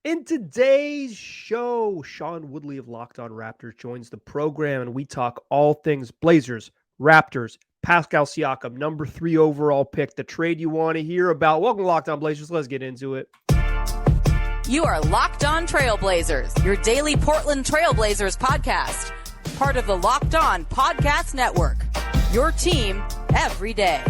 In today's show, Sean Woodley of Locked On Raptors joins the program, and we talk all things Blazers, Raptors, Pascal Siakam, number 3 overall pick, the trade you want to hear about. Welcome to Locked On Blazers. Let's get into it. You are Locked On Trailblazers, your daily Portland Trailblazers podcast. Part of the Locked On Podcast Network, your team every day.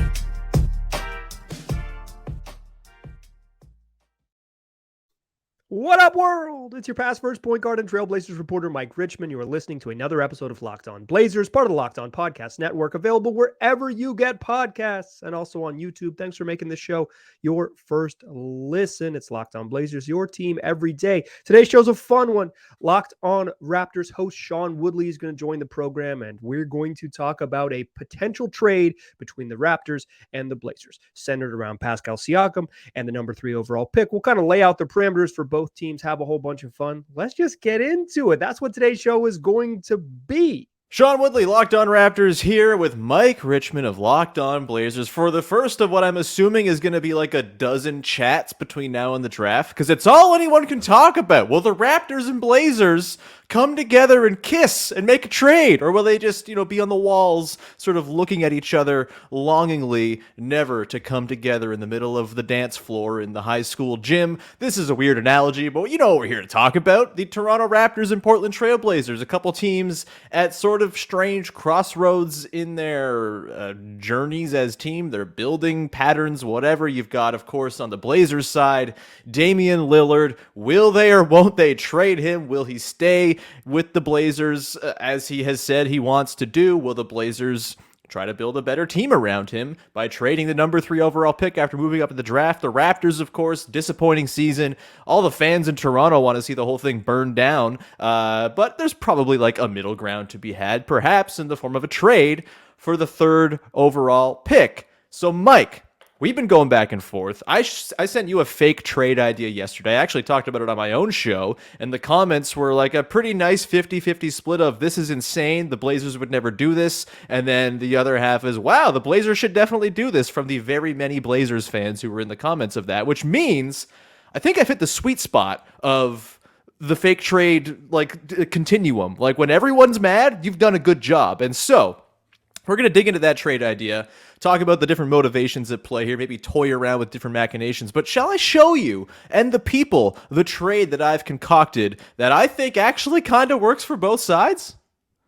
What up, world? It's your past first point guard and Trailblazers reporter, Mike Richmond. You are listening to another episode of Locked On Blazers, part of the Locked On Podcast Network, available wherever you get podcasts and also on YouTube. Thanks for making this show your first listen. It's Locked On Blazers, your team every day. Today's show's a fun one. Locked On Raptors host Sean Woodley is going to join the program, and we're going to talk about a potential trade between the Raptors and the Blazers, centered around Pascal Siakam and the number 3 overall pick. We'll kind of lay out the parameters for both teams, have a whole bunch of fun. Let's just get into it. That's what today's show is going to be. Sean Woodley, Locked On Raptors, here with Mike Richmond of Locked On Blazers for the first of what I'm assuming is going to be like a dozen chats between now and the draft, because it's all anyone can talk about. Will the Raptors and Blazers come together and kiss and make a trade? Or will they just, be on the walls sort of looking at each other longingly, never to come together in the middle of the dance floor in the high school gym? This is a weird analogy, but you know what we're here to talk about. The Toronto Raptors and Portland Trailblazers, a couple teams at sort of strange crossroads in their journeys as team, their building patterns, whatever. You've got, of course, on the Blazers side, Damian Lillard. Will they or won't they trade him? Will he stay with the Blazers as he has said he wants to do? Will the Blazers try to build a better team around him by trading the number 3 overall pick after moving up in the draft? The Raptors, of course, disappointing season. All the fans in Toronto want to see the whole thing burned down, but there's probably like a middle ground to be had, perhaps in the form of a trade for the 3rd overall pick. So, Mike, we've been going back and forth. I sent you a fake trade idea yesterday. I actually talked about it on my own show, and the comments were like a pretty nice 50-50 split of this is insane, the Blazers would never do this, and then the other half is, wow, the Blazers should definitely do this, from the very many Blazers fans who were in the comments of that, which means I think I've hit the sweet spot of the fake trade continuum. Like, when everyone's mad, you've done a good job. And so we're going to dig into that trade idea, talk about the different motivations at play here, maybe toy around with different machinations. But shall I show you and the people the trade that I've concocted that I think actually kind of works for both sides?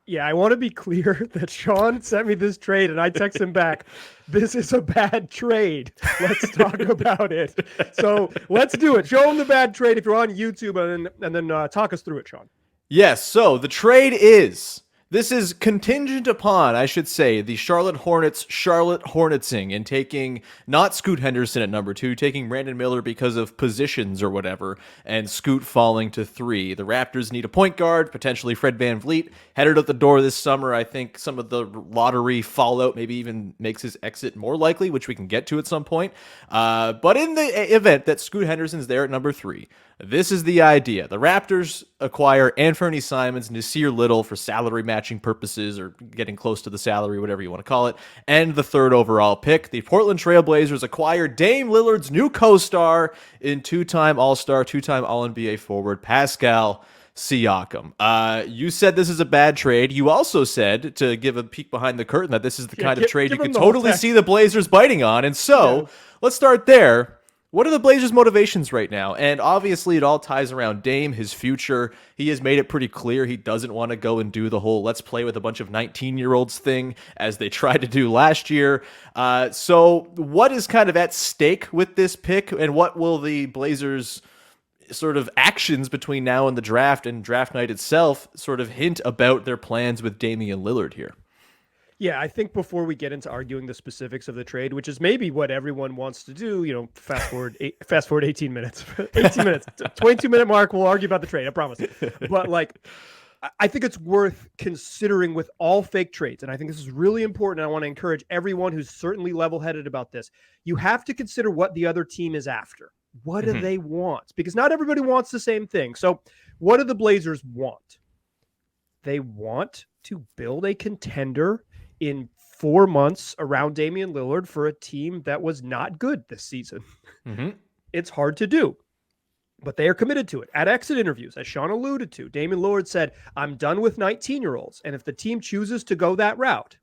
Yeah, I want to be clear that Sean sent me this trade, and I text him back, this is a bad trade. Let's talk about it. So let's do it. Show him the bad trade if you're on YouTube, and then talk us through it, Sean. Yes, so the trade is... This is contingent upon, I should say, the Charlotte Hornets Hornetsing and taking not Scoot Henderson at number 2, taking Brandon Miller because of positions or whatever, and Scoot falling to 3. The Raptors need a point guard, potentially Fred VanVleet, headed out the door this summer. I think some of the lottery fallout maybe even makes his exit more likely, which we can get to at some point. But in the event that Scoot Henderson's there at number 3, this is the idea. The Raptors acquire Anfernee Simons, Nasir Little for salary matching purposes, or getting close to the salary, whatever you want to call it, and the 3rd overall pick. The Portland Trailblazers acquire Dame Lillard's new co-star in 2-time All-Star, 2-time All-NBA forward, Pascal Siakam. You said this is a bad trade. You also said, to give a peek behind the curtain, that this is the kind of trade you could totally see the Blazers biting on. And so, let's start there. What are the Blazers' motivations right now? And obviously, it all ties around Dame, his future. He has made it pretty clear he doesn't want to go and do the whole let's play with a bunch of 19-year-olds thing, as they tried to do last year. So what is kind of at stake with this pick, and what will the Blazers' sort of actions between now and the draft and draft night itself sort of hint about their plans with Damian Lillard here? Yeah, I think before we get into arguing the specifics of the trade, which is maybe what everyone wants to do, fast forward 18 minutes, 18 minutes, 22-minute mark, we'll argue about the trade, I promise. But I think it's worth considering with all fake trades, and I think this is really important. I want to encourage everyone who's certainly level-headed about this. You have to consider what the other team is after. What do they want? Because not everybody wants the same thing. So what do the Blazers want? They want to build a contender in 4 months around Damian Lillard for a team that was not good this season. It's hard to do. But they are committed to it. At exit interviews, as Sean alluded to, Damian Lillard said, I'm done with 19-year-olds. And if the team chooses to go that route,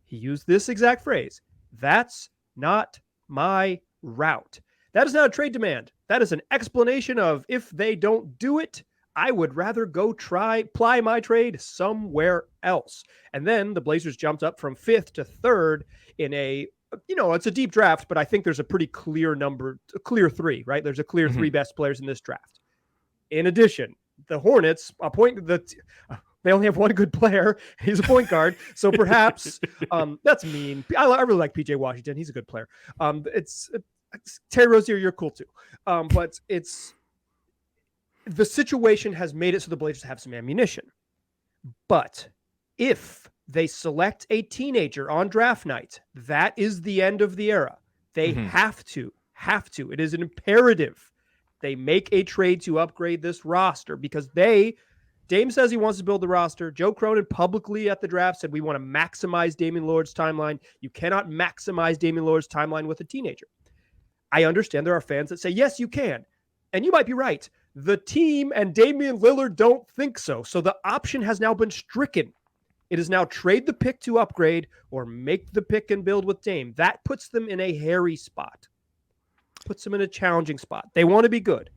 he used this exact phrase, that's not my route. That is not a trade demand. That is an explanation of if they don't do it, I would rather go ply my trade somewhere else. And then the Blazers jumped up from 5th to 3rd in a, it's a deep draft, but I think there's a pretty clear number, a clear 3, right? There's a clear 3 best players in this draft. In addition, the Hornets they only have one good player. He's a point guard. So perhaps that's mean. I really like PJ Washington. He's a good player. It's Terry Rozier. You're cool too. But the situation has made it so the Blazers have some ammunition. But if they select a teenager on draft night, that is the end of the era. They have to. It is an imperative. They make a trade to upgrade this roster because Dame says he wants to build the roster. Joe Cronin publicly at the draft said we want to maximize Damian Lillard's timeline. You cannot maximize Damian Lillard's timeline with a teenager. I understand there are fans that say, yes, you can. And you might be right. The team and Damian Lillard don't think so. So the option has now been stricken. It is now trade the pick to upgrade or make the pick and build with Dame. That puts them in a hairy spot. Puts them in a challenging spot. They want to be good.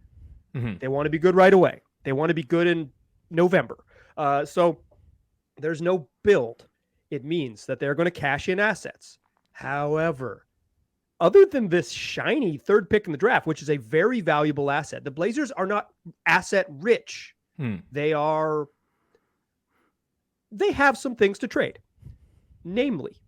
They want to be good right away. They want to be good in November. So there's no build. It means that they're going to cash in assets. However, other than this shiny 3rd pick in the draft, which is a very valuable asset, the Blazers are not asset rich. They have some things to trade, namely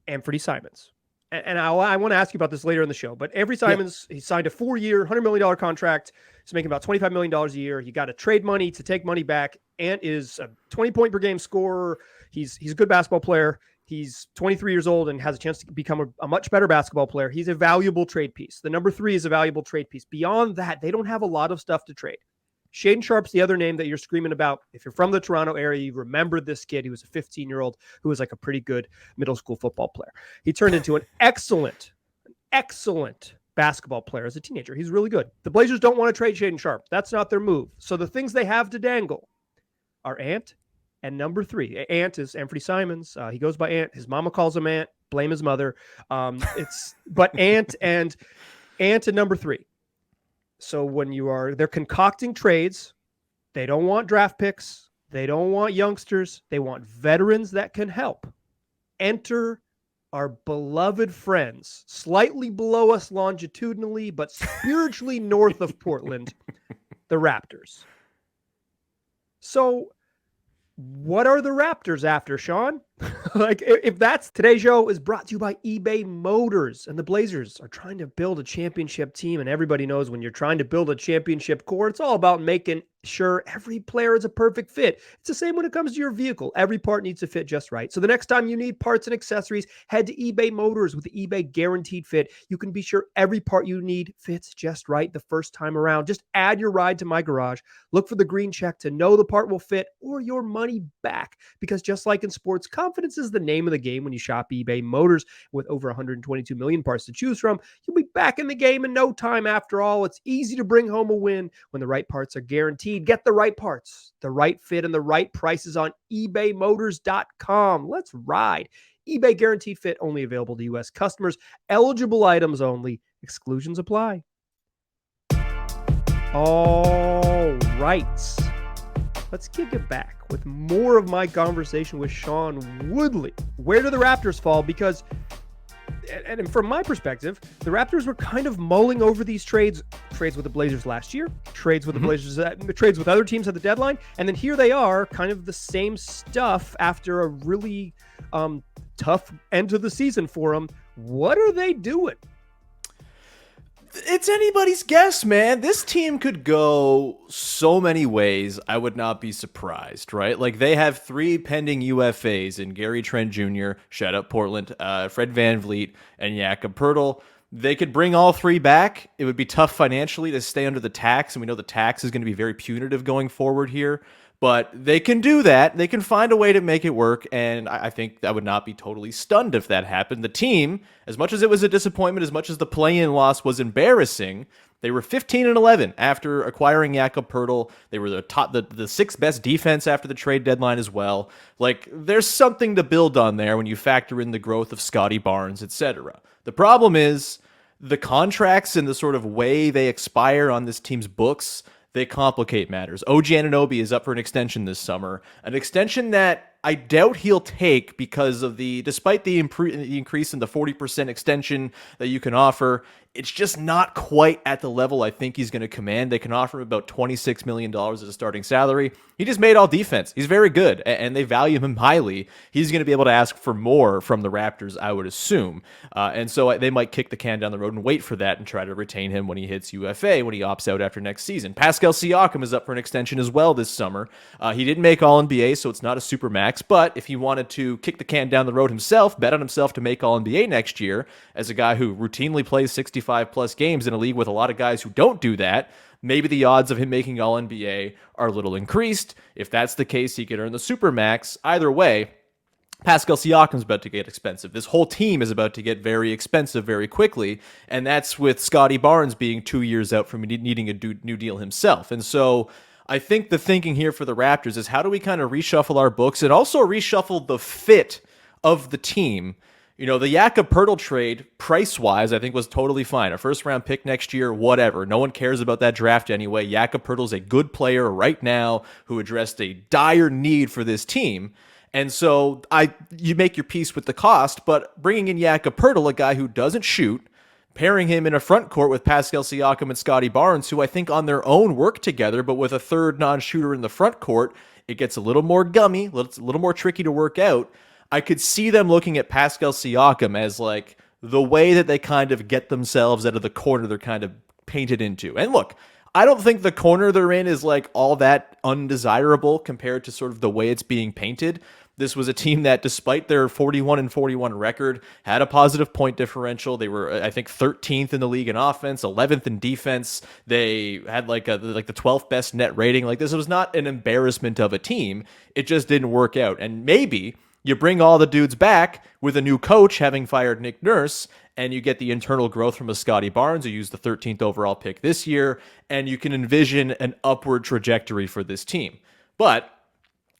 Anfernee Simons. And I want to ask you about this later in the show, but Anfernee Simons, he signed a 4-year, $100 million contract. He's making about $25 million a year. He got to trade money to take money back. Ant is a 20-point-per-game scorer. He's a good basketball player. He's 23 years old and has a chance to become a much better basketball player. He's a valuable trade piece. The number 3 is a valuable trade piece. Beyond that, they don't have a lot of stuff to trade. Shaedon Sharpe's the other name that you're screaming about. If you're from the Toronto area, you remember this kid. He was a 15-year-old who was like a pretty good middle school football player. He turned into an excellent basketball player as a teenager. He's really good. The Blazers don't want to trade Shaedon Sharpe. That's not their move. So the things they have to dangle are Ant and number 3. Ant is Anfernee Simons. He goes by Ant. His mama calls him Ant. Blame his mother. But Ant and number 3. So when they're concocting trades, they don't want draft picks. They don't want youngsters. They want veterans that can help. Enter our beloved friends, slightly below us longitudinally, but spiritually north of Portland, the Raptors. So what are the Raptors after, Sean? If that's today's show is brought to you by eBay Motors, and the Blazers are trying to build a championship team. And everybody knows when you're trying to build a championship core, it's all about making sure every player is a perfect fit. It's the same when it comes to your vehicle. Every part needs to fit just right. So the next time you need parts and accessories, head to eBay Motors with the eBay Guaranteed Fit. You can be sure every part you need fits just right the first time around. Just add your ride to my garage. Look for the green check to know the part will fit or your money back. Because just like in sports, confidence is the name of the game when you shop eBay Motors. With over 122 million parts to choose from, you'll be back in the game in no time. After all, it's easy to bring home a win when the right parts are guaranteed. Get the right parts, the right fit, and the right prices on ebaymotors.com. Let's ride. eBay Guaranteed Fit, only available to U.S. customers. Eligible items only. Exclusions apply. All right. Let's kick it back with more of my conversation with Sean Woodley. Where do the Raptors fall? Because, and from my perspective, the Raptors were kind of mulling over these trades with the Blazers last year, trades with the Blazers, trades with other teams at the deadline, and then here they are, kind of the same stuff after a really tough end to the season for them. What are they doing? It's anybody's guess, man. This team could go so many ways. I would not be surprised, right? Like, they have 3 pending UFAs in Gary Trent Jr., shout out Portland, Fred VanVleet, and Jakob Poeltl. They could bring all 3 back. It would be tough financially to stay under the tax, and we know the tax is going to be very punitive going forward here. But they can do that. They can find a way to make it work, and I think I would not be totally stunned if that happened. The team, as much as it was a disappointment, as much as the play-in loss was embarrassing, They were 15-11 after acquiring Jakob Poeltl. They were the sixth best defense after the trade deadline as well. Like, there's something to build on there when you factor in the growth of Scotty Barnes, etc. The problem is the contracts and the sort of way they expire on this team's books, they complicate matters. OG Anunoby is up for an extension this summer, an extension that I doubt he'll take because of despite the increase in the 40% extension that you can offer, it's just not quite at the level I think he's going to command. They can offer him about $26 million as a starting salary. He just made all defense. He's very good, and they value him highly. He's going to be able to ask for more from the Raptors, I would assume. And so they might kick the can down the road and wait for that and try to retain him when he hits UFA, when he opts out after next season. Pascal Siakam is up for an extension as well this summer. He didn't make All-NBA, so it's not a super max, but if he wanted to kick the can down the road himself, bet on himself to make All-NBA next year, as a guy who routinely plays 65-plus games in a league with a lot of guys who don't do that, maybe the odds of him making All-NBA are a little increased. If that's the case, he could earn the Supermax. Either way, Pascal Siakam's about to get expensive. This whole team is about to get very expensive very quickly, and that's with Scotty Barnes being 2 years out from needing a new deal himself. And so I think the thinking here for the Raptors is how do we kind of reshuffle our books and also reshuffle the fit of the team. You know, the Jakob Poeltl trade, price-wise, I think was totally fine. A first-round pick next year, whatever. No one cares about that draft anyway. Jakob Poeltl's a good player right now who addressed a dire need for this team. And so you make your peace with the cost, but bringing in Jakob Poeltl, a guy who doesn't shoot, pairing him in a front court with Pascal Siakam and Scotty Barnes, who I think on their own work together, but with a third non-shooter in the front court, it gets a little more gummy, a little more tricky to work out. I could see them looking at Pascal Siakam as like the way that they kind of get themselves out of the corner they're kind of painted into. And look, I don't think the corner they're in is like all that undesirable compared to sort of the way it's being painted. This was a team that, despite their 41-41 record, had a positive point differential. They were, I think, 13th in the league in offense, 11th in defense. They had like the 12th best net rating. Like, this was not an embarrassment of a team. It just didn't work out. And maybe you bring all the dudes back with a new coach, having fired Nick Nurse, and you get the internal growth from a Scotty Barnes, who used the 13th overall pick this year, and you can envision an upward trajectory for this team. But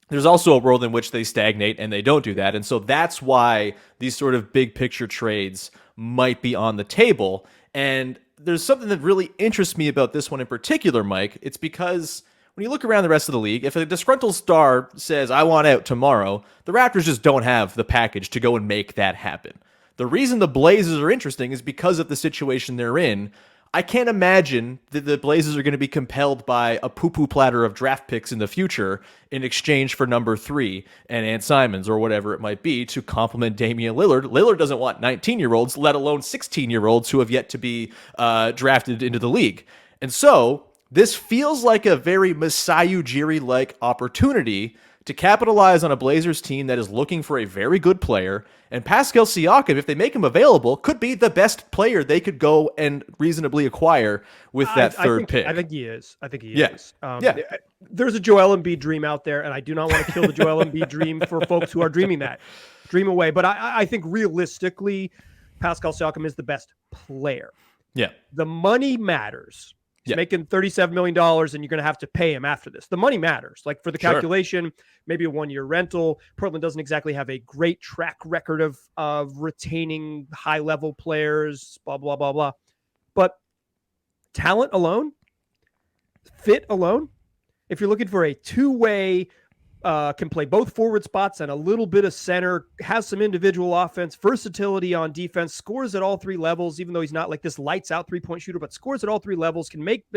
there's also a world in which they stagnate and they don't do that. And so that's why these sort of big picture trades might be on the table. And there's something that really interests me about this one in particular, Mike. It's because when you look around the rest of the league, if a disgruntled star says, I want out tomorrow, the Raptors just don't have the package to go and make that happen. The reason the Blazers are interesting is because of the situation they're in. I can't imagine that the Blazers are going to be compelled by a poo-poo platter of draft picks in the future in exchange for number 3 and Anfernee Simons or whatever it might be to complement Damian Lillard. Lillard doesn't want 19-year-olds, let alone 16-year-olds who have yet to be drafted into the league. And so this feels like a very Masai Ujiri-like opportunity to capitalize on a Blazers team that is looking for a very good player. And Pascal Siakam, if they make him available, could be the best player they could go and reasonably acquire with that third pick. I think he is. Is. There's a Joel Embiid dream out there, and I do not want to kill the Joel Embiid dream for folks who are dreaming that. Dream away. But I think realistically, Pascal Siakam is the best player. Yeah. The money matters. He's making $37 million, and you're going to have to pay him after this. The money matters. Like, for the calculation, maybe a one-year rental. Portland doesn't exactly have a great track record of retaining high-level players, blah, blah, blah, blah. But talent alone, fit alone, if you're looking for a two-way, can play both forward spots and a little bit of center, has some individual offense, versatility on defense, scores at all 3 levels, even though he's not like this lights out 3-point shooter, but scores at all 3 levels,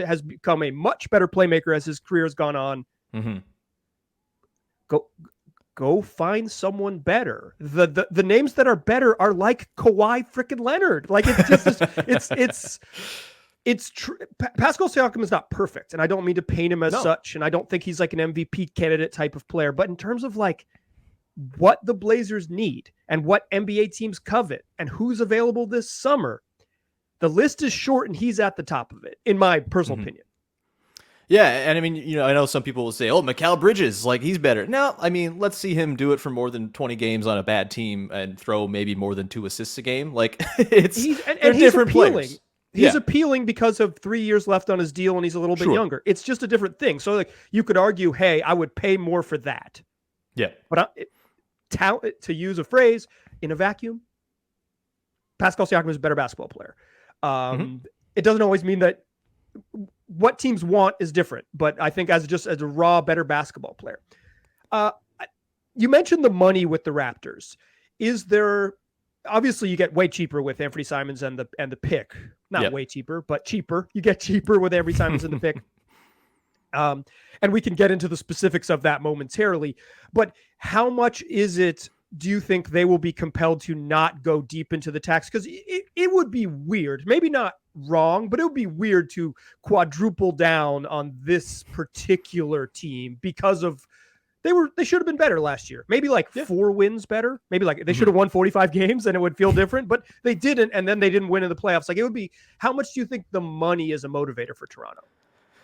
has become a much better playmaker as his career has gone on. Mm-hmm. Go find someone better. The names that are better are like Kawhi freaking Leonard. Like, it's just, it's true. Pascal Siakam is not perfect, and I don't mean to paint him as such, and I don't think he's like an MVP candidate type of player, but in terms of like what the Blazers need and what NBA teams covet and who's available this summer, the list is short and he's at the top of it, in my personal opinion. Yeah, and I mean, you know, I know some people will say, oh, Mikal Bridges, like, he's better. No, I mean, let's see him do it for more than 20 games on a bad team and throw maybe more than 2 assists a game. Like, they're different players. He's appealing because of 3 years left on his deal and he's a little bit younger. It's just a different thing. So like you could argue, hey, I would pay more for that. Yeah. But to use a phrase, in a vacuum, Pascal Siakam is a better basketball player. It doesn't always mean that what teams want is different, but I think as a raw, better basketball player. You mentioned the money with the Raptors. Is there... Obviously, you get way cheaper with Anfernee Simons and the pick. Not way cheaper, but cheaper. You get cheaper with Anfernee Simons and the pick. And we can get into the specifics of that momentarily. But how much is it, do you think they will be compelled to not go deep into the tax? Because it would be weird. Maybe not wrong, but it would be weird to quadruple down on this particular team because of... They should have been better last year. Maybe like 4 wins better. Maybe like they should have won 45 games and it would feel different, but they didn't. And then they didn't win in the playoffs. Like it would be, how much do you think the money is a motivator for Toronto?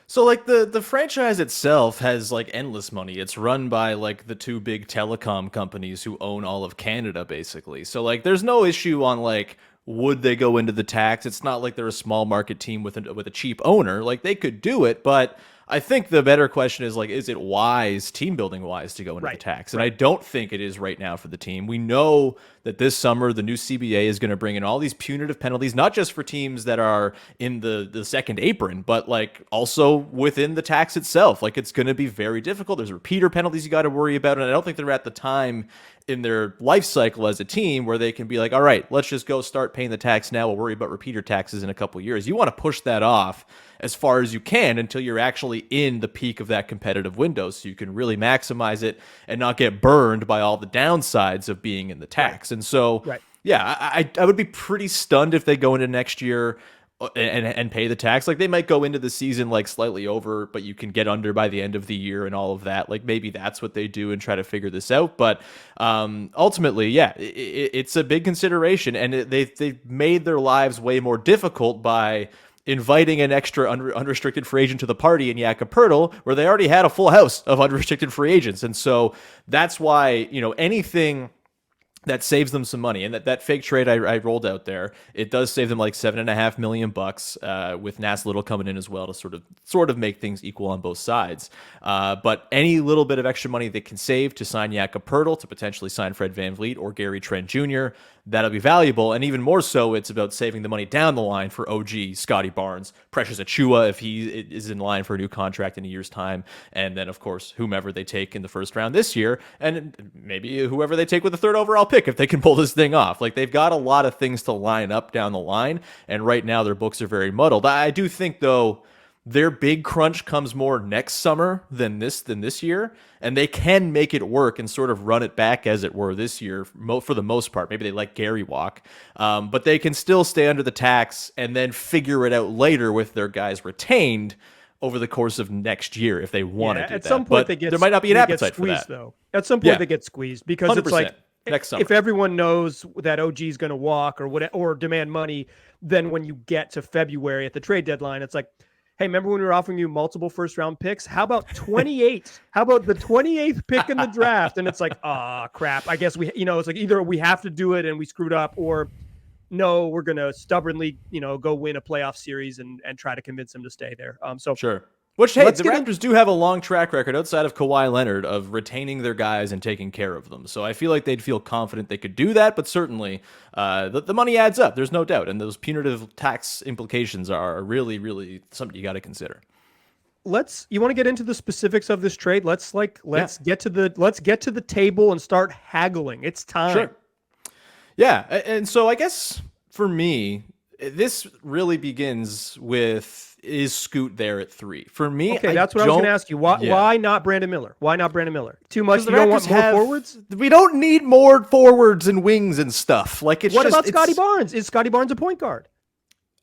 So like the franchise itself has like endless money. It's run by like the 2 big telecom companies who own all of Canada basically. So like there's no issue on like, would they go into the tax? It's not like they're a small market team with a cheap owner. Like they could do it, but I think the better question is like, is it wise, team building wise, to go into the tax? And I don't think it is right now for the team. We know that this summer, the new CBA is going to bring in all these punitive penalties, not just for teams that are in the second apron, but like also within the tax itself. Like it's going to be very difficult. There's repeater penalties you got to worry about. And I don't think they're at the time in their life cycle as a team where they can be like, all right, let's just go start paying the tax now. We'll worry about repeater taxes in a couple of years. You want to push that off as far as you can until you're actually in the peak of that competitive window so you can really maximize it and not get burned by all the downsides of being in the tax. And so, yeah, I would be pretty stunned if they go into next year and pay the tax. Like they might go into the season like slightly over, but you can get under by the end of the year and all of that. Like maybe that's what they do and try to figure this out. But ultimately, yeah, it's a big consideration, and they've made their lives way more difficult by inviting an extra unrestricted free agent to the party in Jakob Poeltl, where they already had a full house of unrestricted free agents. And so that's why, anything that saves them some money. And that fake trade I rolled out there, it does save them like $7.5 million with Nas Little coming in as well to sort of make things equal on both sides. But any little bit of extra money they can save to sign Jakob Poeltl, to potentially sign Fred VanVleet or Gary Trent Jr., that'll be valuable. And even more so, it's about saving the money down the line for OG, Scotty Barnes, Precious Achiuwa if he is in line for a new contract in a year's time, and then, of course, whomever they take in the first round this year, and maybe whoever they take with the 3rd overall pick if they can pull this thing off. Like, they've got a lot of things to line up down the line, and right now their books are very muddled. I do think, though, their big crunch comes more next summer than this year, and they can make it work and sort of run it back as it were this year for the most part. Maybe they let Gary walk, but they can still stay under the tax and then figure it out later with their guys retained over the course of next year if they want to do at that. some point, but there might not be an appetite for that. Though. At some point, they get squeezed because it's like next summer. If everyone knows that OG is going to walk or demand money, then when you get to February at the trade deadline, it's like, hey, remember when we were offering you multiple first-round picks? How about 28? How about the 28th pick in the draft? And it's like, crap. I guess it's like either we have to do it and we screwed up, or no, we're going to stubbornly, go win a playoff series and try to convince them to stay there. Sure. Which, hey, the Raptors do have a long track record outside of Kawhi Leonard of retaining their guys and taking care of them. So I feel like they'd feel confident they could do that, but certainly the money adds up. There's no doubt. And those punitive tax implications are really, really something you got to consider. You want to get into the specifics of this trade? Let's get to the table and start haggling. It's time. Sure. Yeah. And so I guess for me, this really begins with, is Scoot there at 3? For me, okay, that's what I was going to ask you. Why not Brandon Miller? Why not Brandon Miller? Too much? You don't want more forwards? We don't need more forwards and wings and stuff. Like what about Scotty Barnes? Is Scotty Barnes a point guard?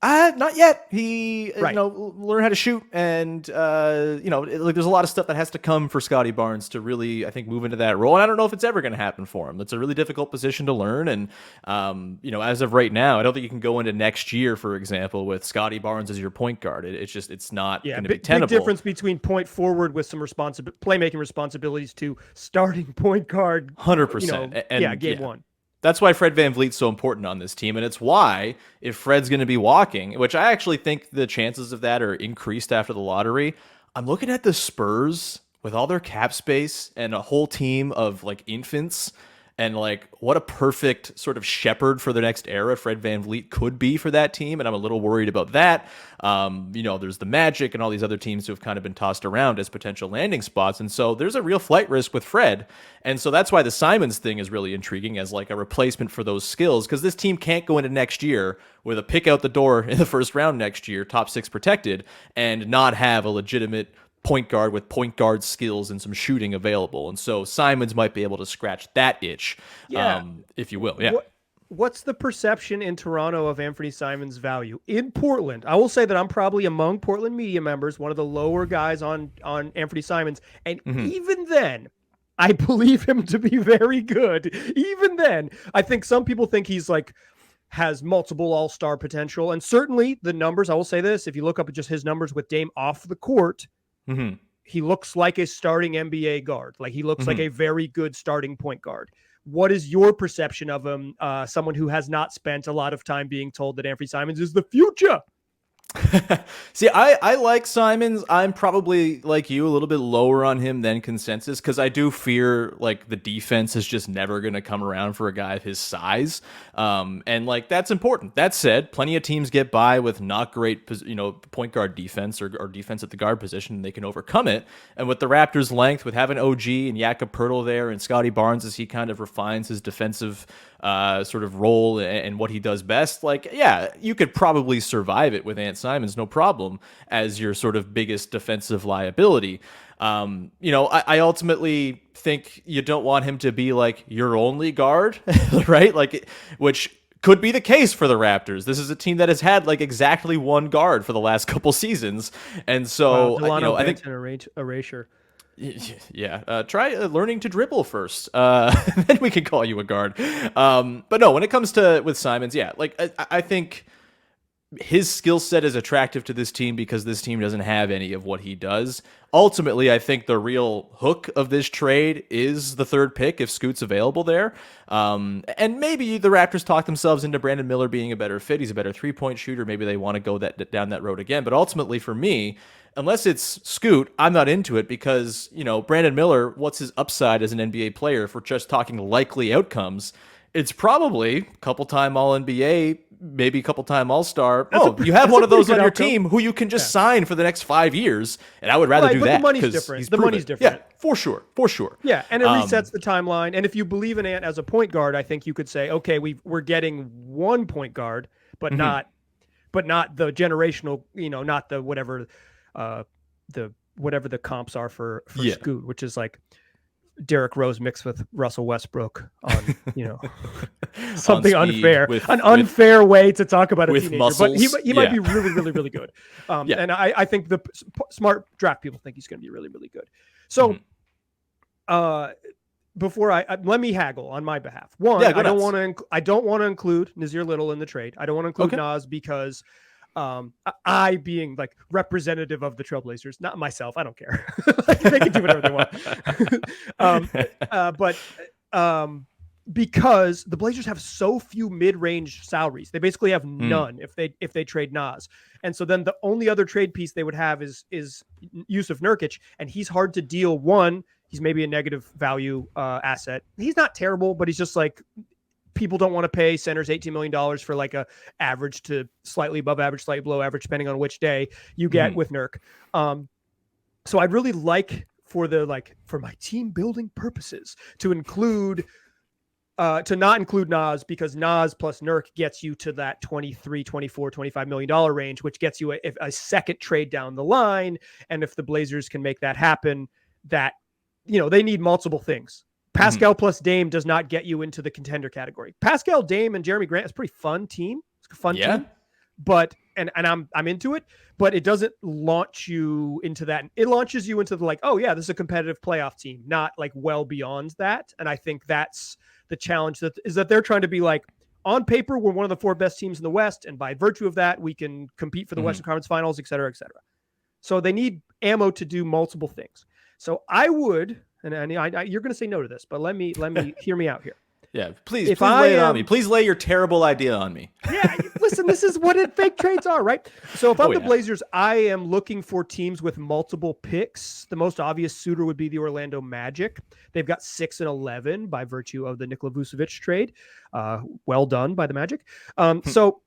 Not yet. He, learn how to shoot, and like there's a lot of stuff that has to come for Scotty Barnes to really, I think, move into that role. And I don't know if it's ever going to happen for him. That's a really difficult position to learn. And as of right now, I don't think you can go into next year, for example, with Scotty Barnes as your point guard. It's not going to be tenable. Big difference between point forward with some playmaking responsibilities to starting point guard. 100%. Game one. That's why Fred VanVleet's so important on this team, and it's why if Fred's going to be walking, which I actually think the chances of that are increased after the lottery, I'm looking at the Spurs with all their cap space and a whole team of like infants. And like, what a perfect sort of shepherd for the next era Fred VanVleet could be for that team. And I'm a little worried about that. There's the Magic and all these other teams who have kind of been tossed around as potential landing spots. And so there's a real flight risk with Fred. And so that's why the Simons thing is really intriguing as like a replacement for those skills, because this team can't go into next year with a pick out the door in the first round next year, top 6 protected, and not have a legitimate point guard with point guard skills and some shooting available. And so Simons might be able to scratch that itch, if you will. Yeah. What's the perception in Toronto of Anfernee Simons' value? In Portland, I will say that I'm probably among Portland media members, one of the lower guys on Anfernee Simons. And even then, I believe him to be very good. Even then, I think some people think he's like, has multiple all-star potential. And certainly the numbers, I will say this, if you look up at just his numbers with Dame off the court, he looks like a starting NBA guard. Like he looks like a very good starting point guard. What is your perception of him? Someone who has not spent a lot of time being told that Anfernee Simons is the future. See, I like Simons. I'm probably like you, a little bit lower on him than consensus, because I do fear like the defense is just never going to come around for a guy of his size. And like that's important. That said, plenty of teams get by with not great, point guard defense or defense at the guard position, and they can overcome it. And with the Raptors' length, with having OG and Jakob Poeltl there and Scotty Barnes as he kind of refines his defensive sort of role and what he does best, like, yeah, you could probably survive it with Ant Simons, no problem, as your sort of biggest defensive liability. I ultimately think you don't want him to be like your only guard, right? Like, which could be the case for the Raptors. This is a team that has had like exactly one guard for the last couple seasons. And so, I think erasure. Yeah, try learning to dribble first. Then we can call you a guard. But no, when it comes to with Simons, yeah, like I think his skill set is attractive to this team because this team doesn't have any of what he does. Ultimately, I think the real hook of this trade is the third pick if Scoot's available there. And maybe the Raptors talk themselves into Brandon Miller being a better fit. He's a better three-point shooter. Maybe they want to go down that road again. But ultimately, for me, unless it's Scoot, I'm not into it because, Brandon Miller, what's his upside as an NBA player? If we're just talking likely outcomes, it's probably a couple-time All-NBA, maybe a couple-time All-Star. You have one of those on your team who you can just sign for the next 5 years, and I would rather do that. The money's different. The money's different. Yeah, for sure. Yeah, and it resets the timeline. And if you believe in Ant as a point guard, I think you could say, okay, we're getting one point guard, but not the generational, not the whatever the comps are for Scoot, which is like Derrick Rose mixed with Russell Westbrook on, something unfair, unfair way to talk about a teenager. Muscles. But he might be really, really, really good. And I think the smart draft people think he's going to be really, really good. So, before let me haggle on my behalf. One, I don't want to include Nazir Little in the trade. I don't want to include Nas because I being like representative of the Trailblazers, not myself, I don't care. They can do whatever they want. But because the Blazers have so few mid-range salaries, they basically have none if they trade Nas. And so then the only other trade piece they would have is Yusuf Nurkic, and he's hard to deal. One, he's maybe a negative value asset. He's not terrible, but he's just like, people don't want to pay centers $18 million for like a average to slightly above average, slightly below average, depending on which day you get with Nurk. So I'd really like for my team building purposes to not include Nas, because Nas plus Nurk gets you to that 23, 24, $25 million range, which gets you a second trade down the line. And if the Blazers can make that happen, that, they need multiple things. Pascal plus Dame does not get you into the contender category. Pascal, Dame, and Jeremy Grant is a pretty fun team. It's a fun team, but and I'm into it, but it doesn't launch you into that. It launches you into the like, oh yeah, this is a competitive playoff team, not like well beyond that. And I think that's the challenge that they're trying to be like, on paper, we're one of the 4 best teams in the West, and by virtue of that, we can compete for the Western Conference Finals, et cetera, et cetera. So they need ammo to do multiple things. So I would. And you're going to say no to this, but let me hear me out here. Yeah, please If lay it on me. Please lay your terrible idea on me. Yeah, listen, this is what fake trades are, right? So if I'm the Blazers, I am looking for teams with multiple picks. The most obvious suitor would be the Orlando Magic. They've got 6 and 11 by virtue of the Nikola Vucevic trade. Well done by the Magic. So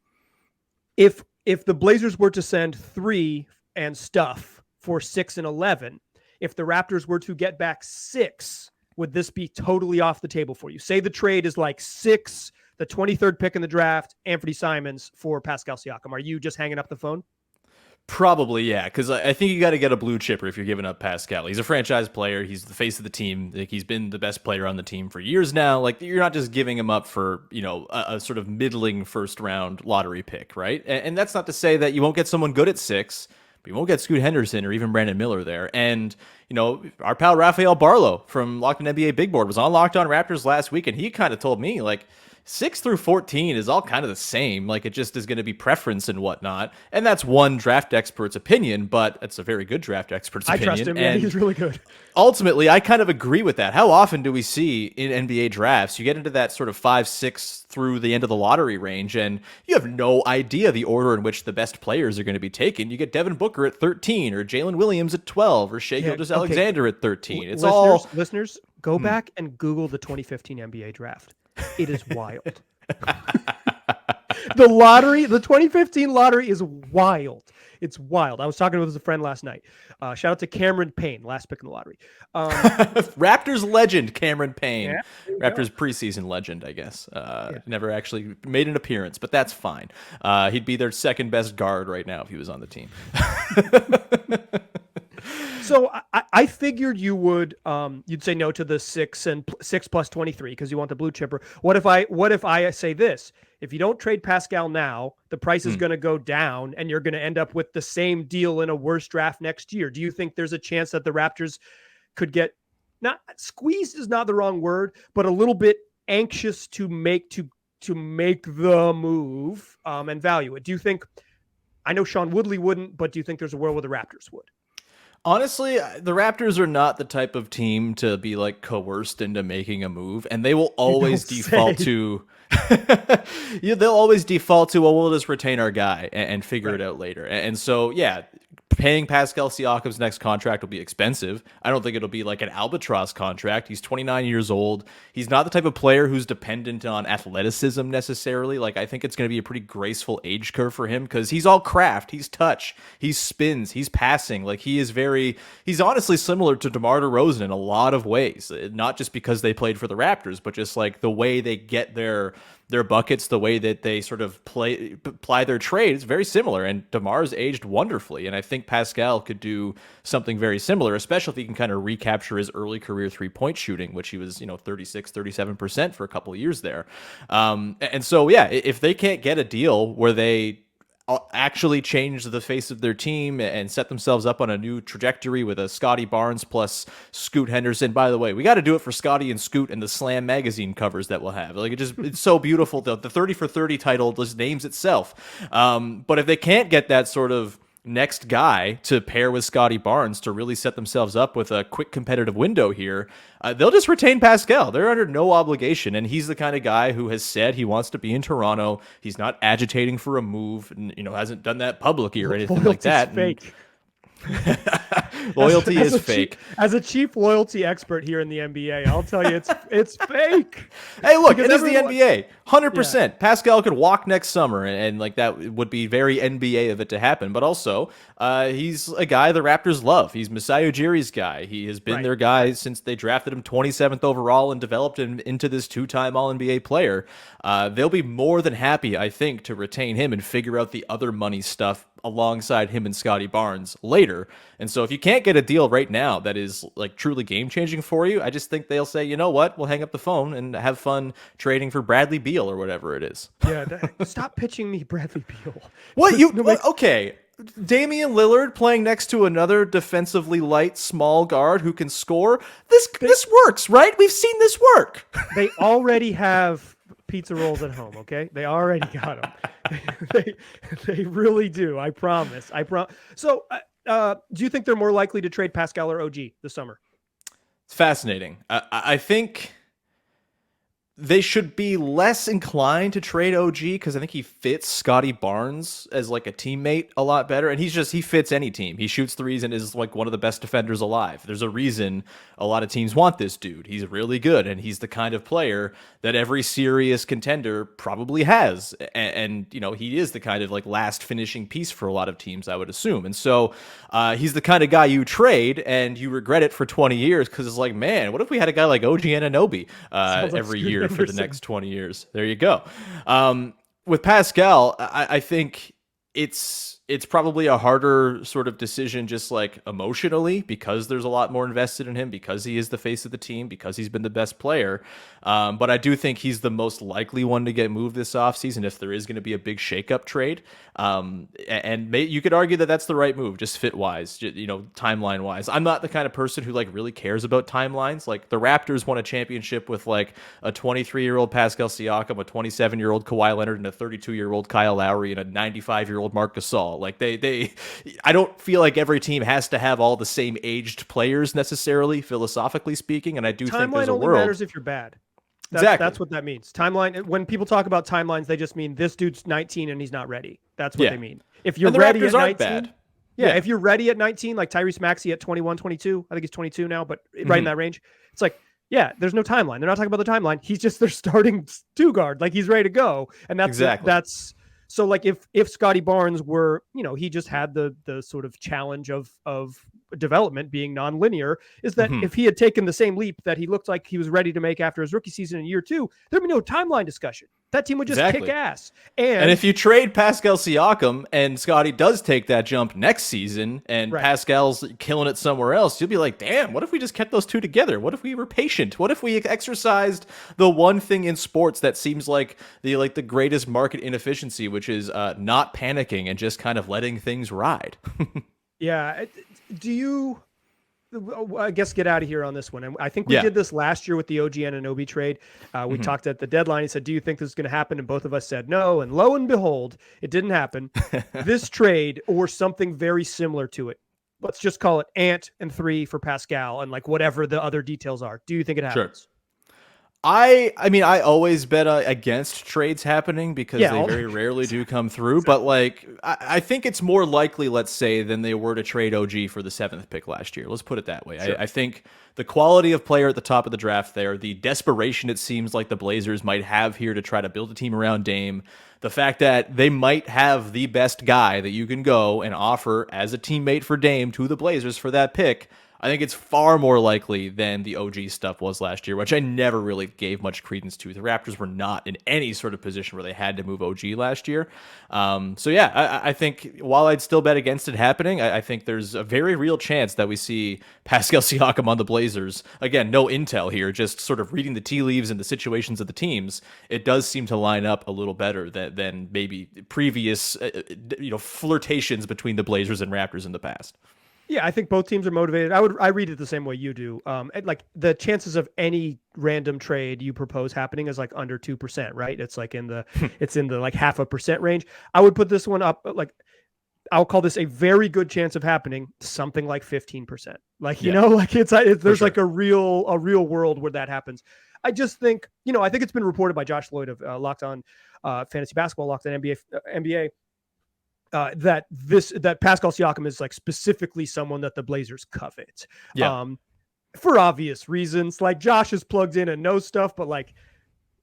if the Blazers were to send 3 and stuff for 6 and 11, if the Raptors were to get back 6, would this be totally off the table for you? Say the trade is like 6, the 23rd pick in the draft, Anfernee Simons for Pascal Siakam. Are you just hanging up the phone? Probably, yeah, because I think you got to get a blue chipper if you're giving up Pascal. He's a franchise player. He's the face of the team. Like, he's been the best player on the team for years now. Like, you're not just giving him up for, a sort of middling first round lottery pick, right? And that's not to say that you won't get someone good at 6, but you won't get Scoot Henderson or even Brandon Miller there. And, our pal Rafael Barlow from Locked On NBA Big Board was on Locked On Raptors last week, and he kind of told me, like, 6 through 14 is all kind of the same. Like, it just is going to be preference and whatnot. And that's one draft expert's opinion, but it's a very good draft expert's opinion. I trust him. Yeah, he's really good. Ultimately, I kind of agree with that. How often do we see in NBA drafts, you get into that sort of 5, 6 through the end of the lottery range, and you have no idea the order in which the best players are going to be taken. You get Devin Booker at 13, or Jalen Williams at 12, or Shai Gilgeous-Alexander at 13. It's listeners, go back and Google the 2015 NBA draft. It is wild. The 2015 lottery is wild. It's wild. I was talking with a friend last night. Shout out to Cameron Payne, last pick in the lottery. Raptors legend, Cameron Payne. Yeah, Raptors preseason legend, I guess. Never actually made an appearance, but that's fine. He'd be their second best guard right now if he was on the team. So I figured you would you'd say no to the 6 plus 23 because you want the blue chipper. What if I say this? If you don't trade Pascal now, the price is going to go down and you're going to end up with the same deal in a worse draft next year. Do you think there's a chance that the Raptors could get, not squeezed is not the wrong word, but a little bit anxious to make the move and value it? Do you think, I know Sean Woodley wouldn't, but do you think there's a world where the Raptors would? Honestly, the Raptors are not the type of team to be like coerced into making a move, and they will always default to they'll always default to, well, we'll just retain our guy and figure it out later. And so, yeah, paying Pascal Siakam's next contract will be expensive. I don't think it'll be like an albatross contract. He's 29 years old. He's not the type of player who's dependent on athleticism necessarily. Like, I think it's going to be a pretty graceful age curve for him because he's all craft. He's touch. He's spins. He's passing. Like, he's honestly similar to DeMar DeRozan in a lot of ways. Not just because they played for the Raptors, but just like the way they get their buckets, the way that they sort of apply their trade is very similar. And DeMar's aged wonderfully. And I think Pascal could do something very similar, especially if he can kind of recapture his early career 3-point shooting, which he was, 36, 37% for a couple of years there. And so, yeah, if they can't get a deal where they actually change the face of their team and set themselves up on a new trajectory with a Scotty Barnes plus Scoot Henderson. By the way, we got to do it for Scotty and Scoot and the Slam magazine covers that we'll have. Like, it's so beautiful. The 30 for 30 title just names itself. But if they can't get that sort of next guy to pair with Scotty Barnes to really set themselves up with a quick competitive window here, they'll just retain Pascal. They're under no obligation, and he's the kind of guy who has said he wants to be in Toronto. He's not agitating for a move, and hasn't done that publicly or anything like that. Fake. Loyalty is fake. As a chief loyalty expert here in the NBA, I'll tell you it's fake. Hey, look, it is the NBA. 100%. Yeah. Pascal could walk next summer, and like that would be very NBA of it to happen. But also, he's a guy the Raptors love. He's Masai Ujiri's guy. He has been their guy since they drafted him 27th overall and developed him into this 2-time All-NBA player. They'll be more than happy, I think, to retain him and figure out the other money stuff alongside him and Scotty Barnes later. And so if you can't get a deal right now that is like truly game-changing for you, I just think they'll say, you know what, we'll hang up the phone and have fun trading for Bradley Beal or whatever it is. Yeah, stop pitching me Bradley Beal. Okay. Damian Lillard playing next to another defensively light small guard who can score. This works, right? We've seen this work. They already have pizza rolls at home, okay? They already got them. They really do. I promise. So, do you think they're more likely to trade Pascal or OG this summer? It's fascinating. I think they should be less inclined to trade OG because I think he fits Scotty Barnes as like a teammate a lot better. And he fits any team. He shoots threes and is like one of the best defenders alive. There's a reason a lot of teams want this dude. He's really good. And he's the kind of player that every serious contender probably has. And you know, he is the kind of like last finishing piece for a lot of teams, I would assume. And so he's the kind of guy you trade and you regret it for 20 years because it's like, man, what if we had a guy like OG Anunoby every year for the next 20 years. There you go. With Pascal, I think it's probably a harder sort of decision just like emotionally because there's a lot more invested in him because he is the face of the team, because he's been the best player. But I do think he's the most likely one to get moved this offseason if there is going to be a big shakeup trade. And you could argue that that's the right move, just fit wise, you know, timeline wise. I'm not the kind of person who like really cares about timelines. Like the Raptors won a championship with like a 23-year-old Pascal Siakam, a 27-year-old Kawhi Leonard, and a 32-year-old Kyle Lowry, and a 95-year-old Marc Gasol. Like I don't feel like every team has to have all the same aged players necessarily, philosophically speaking. And I do think there's a world. Timeline only matters if you're bad. Exactly. That's what that means. Timeline. When people talk about timelines, they just mean this dude's 19 and he's not ready. That's what they mean. If you're ready at 19, bad. Yeah, if you're ready at 19, like Tyrese Maxey at 21, 22, I think he's 22 now, but right in that range, it's like, yeah, there's no timeline. They're not talking about the timeline. He's just their starting two guard. Like he's ready to go. And that's that's so like if Scotty Barnes were, you know, he just had the sort of challenge of development being nonlinear, is that if he had taken the same leap that he looked like he was ready to make after his rookie season in year 2, there'd be no timeline discussion. That team would just kick ass. And if you trade Pascal Siakam and Scotty does take that jump next season and Pascal's killing it somewhere else, you'll be like, damn, what if we just kept those two together? What if we were patient? What if we exercised the one thing in sports that seems like the greatest market inefficiency, which is not panicking and just kind of letting things ride? Yeah. Do you, I guess, get out of here on this one? And I think we did this last year with the OG Anunoby trade. We talked at the deadline. He said, do you think this is going to happen? And both of us said no. And lo and behold, it didn't happen. This trade or something very similar to it, let's just call it Ant and 3 for Pascal and like whatever the other details are. Do you think it happens? Sure. I mean, I always bet against trades happening because they very rarely do come through. But like, I think it's more likely, let's say, than they were to trade OG for the 7th pick last year. Let's put it that way. Sure. I think the quality of player at the top of the draft there, the desperation it seems like the Blazers might have here to try to build a team around Dame, the fact that they might have the best guy that you can go and offer as a teammate for Dame to the Blazers for that pick, I think it's far more likely than the OG stuff was last year, which I never really gave much credence to. The Raptors were not in any sort of position where they had to move OG last year. So yeah, I think while I'd still bet against it happening, I think there's a very real chance that we see Pascal Siakam on the Blazers. Again, no intel here, just sort of reading the tea leaves and the situations of the teams. It does seem to line up a little better than maybe previous flirtations between the Blazers and Raptors in the past. Yeah, I think both teams are motivated. I read it the same way you do. Like the chances of any random trade you propose happening is like under 2%, right? It's like in the it's in the like 0.5% range. I would put this one up like I'll call this a very good chance of happening, something like 15%. Like you know, like there's like a real world where that happens. I just think, I think it's been reported by Josh Lloyd of Locked On Fantasy Basketball, Locked On NBA. That Pascal Siakam is like specifically someone that the Blazers covet. For obvious reasons. Like Josh is plugged in and knows stuff, but like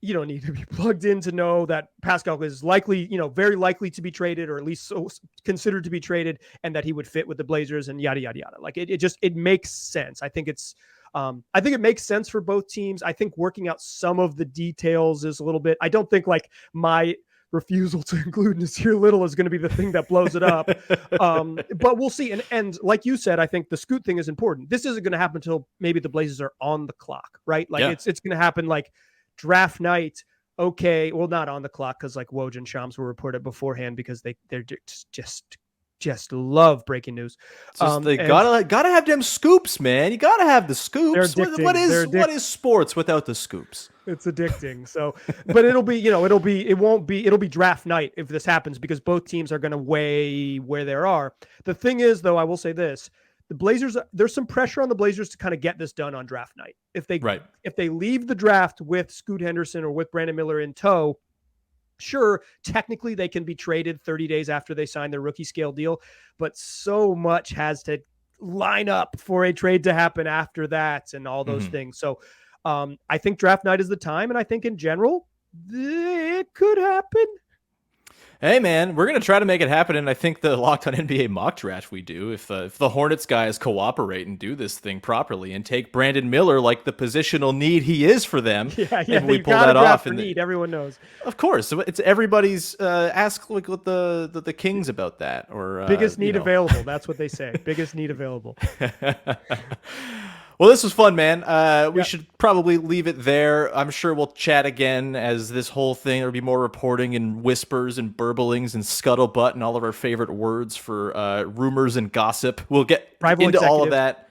you don't need to be plugged in to know that Pascal is likely, very likely to be traded, or at least so considered to be traded, and that he would fit with the Blazers and yada yada yada. Like it makes sense. I think it makes sense for both teams. I think working out some of the details is a little bit. I don't think like my refusal to include Nasir Little is going to be the thing that blows it up. But we'll see. And like you said, I think the Scoot thing is important. This isn't going to happen until maybe the Blazers are on the clock, right? Like it's going to happen like draft night. Okay. Well, not on the clock, because like Woj and Shams were reported beforehand because they're just love breaking news. They gotta have them scoops, man. You gotta have the scoops. What is sports without the scoops? It's addicting. So, but it'll be draft night if this happens, because both teams are going to weigh where they are. The thing is, though, I will say this: the Blazers, there's some pressure on the Blazers to kind of get this done on draft night. If they leave the draft with Scoot Henderson or with Brandon Miller in tow, sure, technically they can be traded 30 days after they sign their rookie scale deal, but so much has to line up for a trade to happen after that and all those things. So I think draft night is the time, and I think in general, it could happen. Hey, man, we're going to try to make it happen, and I think the Locked On NBA mock draft we do, if the Hornets guys cooperate and do this thing properly and take Brandon Miller like the positional need he is for them, and we pull that off. And need, everyone knows. Of course. So it's everybody's, ask like what the Kings about that. Or biggest need available. That's what they say. Biggest need available. Well, this was fun, man. We should probably leave it there. I'm sure we'll chat again as this whole thing, there'll be more reporting and whispers and burblings and scuttlebutt and all of our favorite words for rumors and gossip. We'll get into all of that.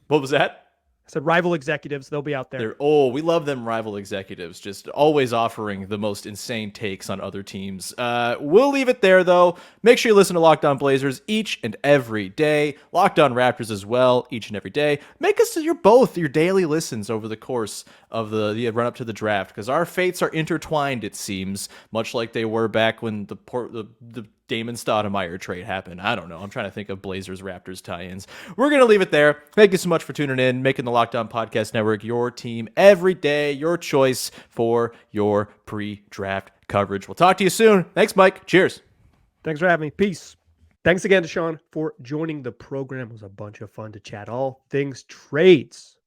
What was that? I said rival executives. They'll be out there. We love them rival executives, just always offering the most insane takes on other teams. We'll leave it there, though. Make sure you listen to Locked On Blazers each and every day. Locked On Raptors as well, each and every day. Make us your daily listens over the course of the run up to the draft, because our fates are intertwined, it seems, much like they were back when the Damon Stoudemire trade happened. I don't know. I'm trying to think of Blazers Raptors tie-ins. We're going to leave it there. Thank you so much for tuning in, making the Locked On Podcast Network your team every day, your choice for your pre-draft coverage. We'll talk to you soon. Thanks, Mike. Cheers. Thanks for having me. Peace. Thanks again to Sean for joining the program. It was a bunch of fun to chat all things trades.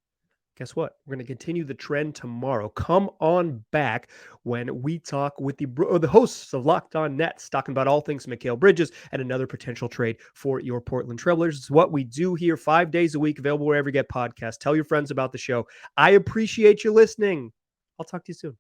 Guess what? We're going to continue the trend tomorrow. Come on back when we talk with the hosts of Locked On Nets, talking about all things Mikal Bridges and another potential trade for your Portland Trailblazers. It's what we do here 5 days a week, available wherever you get podcasts. Tell your friends about the show. I appreciate you listening. I'll talk to you soon.